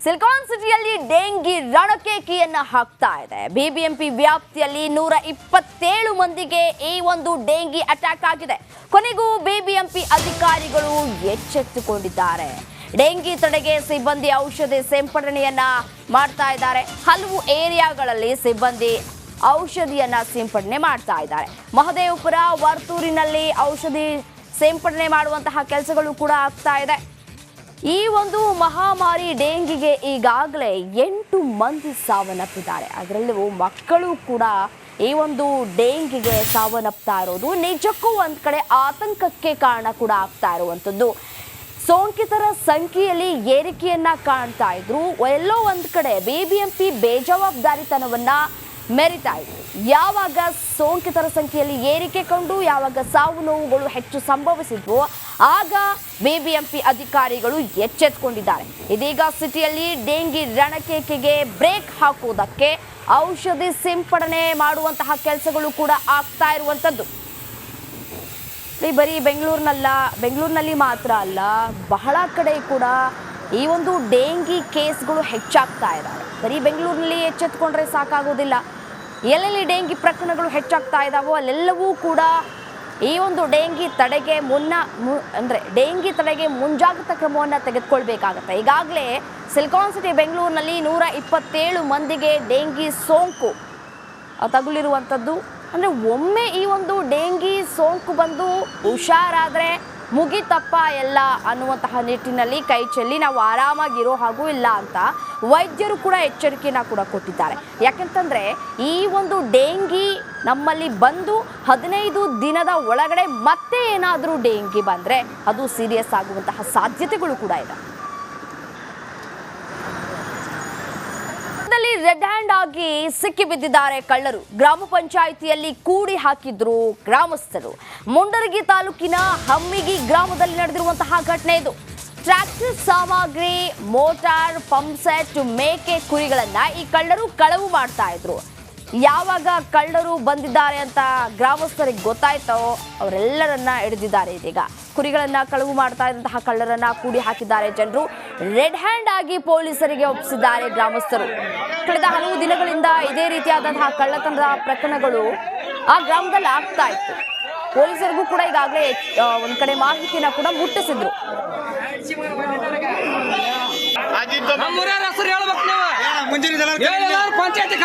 Silicon ಸಿಟಿಯಲ್ಲಿ dengue ರಣಕೇಕೆಯನ್ನ ಹಾಕ್ತಾ ಇದೆ. ಬಿಬಿಎಂಪಿ ವ್ಯಾಪ್ತಿಯಲ್ಲಿ 127 ಮಂದಿಗೆ ಈ ಒಂದು ಡೆಂಗಿ ಅಟ್ಯಾಕ್ ಆಗಿದೆ. ಕೊನೆಗೂ ಬಿಬಿಎಂಪಿ ಅಧಿಕಾರಿಗಳು ಎಚ್ಚೆತ್ತುಕೊಂಡಿದ್ದಾರೆ. ಡೆಂಗಿ ತಡೆಗೆ ಸಿಬ್ಬಂದಿ ಔಷಧಿ ಸಿಂಪಡಣೆಯನ್ನ ಮಾಡ್ತಾ ಇದ್ದಾರೆ. ಹಲವು ಏರಿಯಾಗಳಲ್ಲಿ ಸಿಬ್ಬಂದಿ ಔಷಧಿಯನ್ನ ಸಿಂಪಡಣೆ ಮಾಡ್ತಾ ಇದ್ದಾರೆ. ಮಹದೇವಪುರ, ವರ್ತೂರಿನಲ್ಲಿ ಔಷಧಿ ಸಿಂಪಡಣೆ ಮಾಡುವಂತಹ ಕೆಲಸಗಳು ಕೂಡ ಆಗ್ತಾ ಇದೆ. ಈ ಒಂದು ಮಹಾಮಾರಿ ಡೆಂಗಿಗೆ ಈಗಾಗಲೇ 8 ಮಂದಿ ಸಾವನ್ನಪ್ಪಿದ್ದಾರೆ. ಅದರಲ್ಲೂ ಮಕ್ಕಳು ಕೂಡ ಈ ಒಂದು ಡೆಂಗಿಗೆ ಸಾವನ್ನಪ್ತಾ ಇರೋದು ನಿಜಕ್ಕೂ ಒಂದ್ ಕಡೆ ಆತಂಕಕ್ಕೆ ಕಾರಣ ಕೂಡ ಆಗ್ತಾ ಇರುವಂಥದ್ದು. ಸೋಂಕಿತರ ಸಂಖ್ಯೆಯಲ್ಲಿ ಏರಿಕೆಯನ್ನ ಕಾಣ್ತಾ ಇದ್ರು. ಎಲ್ಲೋ ಒಂದ್ ಕಡೆ ಬಿಬಿಎಂಪಿ ಬೇಜವಾಬ್ದಾರಿತನವನ್ನ ಮೆರಿತಾ ಇದ್ರು. ಯಾವಾಗ ಸೋಂಕಿತರ ಸಂಖ್ಯೆಯಲ್ಲಿ ಏರಿಕೆ ಕಂಡು ಯಾವಾಗ ಸಾವು ನೋವುಗಳು ಹೆಚ್ಚು ಸಂಭವಿಸಿದ್ವು ಆಗ ಬಿಬಿಎಂಪಿ ಅಧಿಕಾರಿಗಳು ಎಚ್ಚೆತ್ತುಕೊಂಡಿದ್ದಾರೆ. ಇದೀಗ ಸಿಟಿಯಲ್ಲಿ ಡೆಂಗಿ ರಣಕೇಕೆಗೆ ಬ್ರೇಕ್ ಹಾಕುವುದಕ್ಕೆ ಔಷಧಿ ಸಿಂಪಡಣೆ ಮಾಡುವಂತಹ ಕೆಲಸಗಳು ಕೂಡ ಆಗ್ತಾ ಇರುವಂಥದ್ದು. ಬರೀ ಬೆಂಗಳೂರಿನಲ್ಲಿ ಮಾತ್ರ ಅಲ್ಲ, ಬಹಳ ಕಡೆ ಕೂಡ ಈ ಒಂದು ಡೆಂಗಿ ಕೇಸ್ಗಳು ಹೆಚ್ಚಾಗ್ತಾ ಇದ್ದಾವೆ. ಬರೀ ಬೆಂಗಳೂರಿನಲ್ಲಿ ಎಚ್ಚೆತ್ತುಕೊಂಡ್ರೆ ಸಾಕಾಗೋದಿಲ್ಲ. ಎಲ್ಲೆಲ್ಲಿ ಡೆಂಗಿ ಪ್ರಕರಣಗಳು ಹೆಚ್ಚಾಗ್ತಾ ಇದ್ದಾವೋ ಅಲ್ಲೆಲ್ಲವೂ ಕೂಡ ಈ ಒಂದು ಡೆಂಗಿ ತಡೆಗೆ ಡೆಂಗಿ ತಡೆಗೆ ಮುಂಜಾಗ್ರತಾ ಕ್ರಮವನ್ನು ತೆಗೆದುಕೊಳ್ಬೇಕಾಗತ್ತೆ. ಈಗಾಗಲೇ ಸಿಲಿಕಾನ್ ಸಿಟಿ ಬೆಂಗಳೂರಿನಲ್ಲಿ 127 ಮಂದಿಗೆ ಡೆಂಗಿ ಸೋಂಕು ತಗುಲಿರುವಂಥದ್ದು. ಅಂದರೆ ಒಮ್ಮೆ ಈ ಒಂದು ಡೆಂಗಿ ಸೋಂಕು ಬಂದು ಹುಷಾರಾದರೆ ಮುಗಿತಪ್ಪ ಎಲ್ಲ ಅನ್ನುವಂತಹ ನಿಟ್ಟಿನಲ್ಲಿ ಕೈ ಚೆಲ್ಲಿ ನಾವು ಆರಾಮಾಗಿರೋ ಹಾಗೂ ಇಲ್ಲ ಅಂತ ವೈದ್ಯರು ಕೂಡ ಎಚ್ಚರಿಕೆಯನ್ನು ಕೂಡ ಕೊಟ್ಟಿದ್ದಾರೆ. ಯಾಕೆಂತಂದರೆ ಈ ಒಂದು ಡೆಂಗಿ ನಮ್ಮಲ್ಲಿ ಬಂದು 15 ದಿನದ ಒಳಗಡೆ ಮತ್ತೆ ಏನಾದರೂ ಡೆಂಗಿ ಬಂದರೆ ಅದು ಸೀರಿಯಸ್ ಆಗುವಂತಹ ಸಾಧ್ಯತೆಗಳು ಕೂಡ ಇದೆ. ರೆಡ್ ಹ್ಯಾಂಡ್ ಆಗಿ ಸಿಕ್ಕಿ ಬಿದ್ದಿದ್ದಾರೆ ಕಳ್ಳರು. ಗ್ರಾಮ ಪಂಚಾಯಿತಿಯಲ್ಲಿ ಕೂಡಿ ಹಾಕಿದ್ರು ಗ್ರಾಮಸ್ಥರು. ಮುಂಡರಗಿ ತಾಲೂಕಿನ ಹಮ್ಮಿಗಿ ಗ್ರಾಮದಲ್ಲಿ ನಡೆದಿರುವಂತಹ ಘಟನೆ ಇದು. ಟ್ರ್ಯಾಕ್ಟರ್ ಸಾಮಗ್ರಿ, ಮೋಟಾರ್, ಪಂಪ್ ಸೆಟ್, ಮೇಕೆ ಕುರಿಗಳನ್ನ ಈ ಕಳ್ಳರು ಕಳವು ಮಾಡ್ತಾ ಇದ್ರು. ಯಾವಾಗ ಕಳ್ಳರು ಬಂದಿದ್ದಾರೆ ಅಂತ ಗ್ರಾಮಸ್ಥರಿಗೆ ಗೊತ್ತಾಯ್ತೋ ಅವರೆಲ್ಲರನ್ನ ಹಿಡಿದಿದ್ದಾರೆ. ಇದೀಗ ಕುರಿಗಳನ್ನ ಕಳವು ಮಾಡ್ತಾ ಇದ್ದಂತಹ ಕಳ್ಳರನ್ನ ಕೂಡಿ ಹಾಕಿದ್ದಾರೆ ಜನರು. ರೆಡ್ ಹ್ಯಾಂಡ್ ಆಗಿ ಪೊಲೀಸರಿಗೆ ಒಪ್ಪಿಸಿದ್ದಾರೆ ಗ್ರಾಮಸ್ಥರು. ಕಳೆದ ಹಲವು ದಿನಗಳಿಂದ ಇದೇ ರೀತಿಯಾದಂತಹ ಕಳ್ಳತನದ ಪ್ರಕರಣಗಳು ಆ ಗ್ರಾಮದಲ್ಲಿ ಆಗ್ತಾ ಇತ್ತು. ಪೊಲೀಸರಿಗೂ ಕೂಡ ಈಗಾಗಲೇ ಒಂದ್ ಕಡೆ ಮಾಹಿತಿನ ಕೂಡ ಮುಟ್ಟಿಸಿದ್ರು. ಪಂಚಾಯತಿ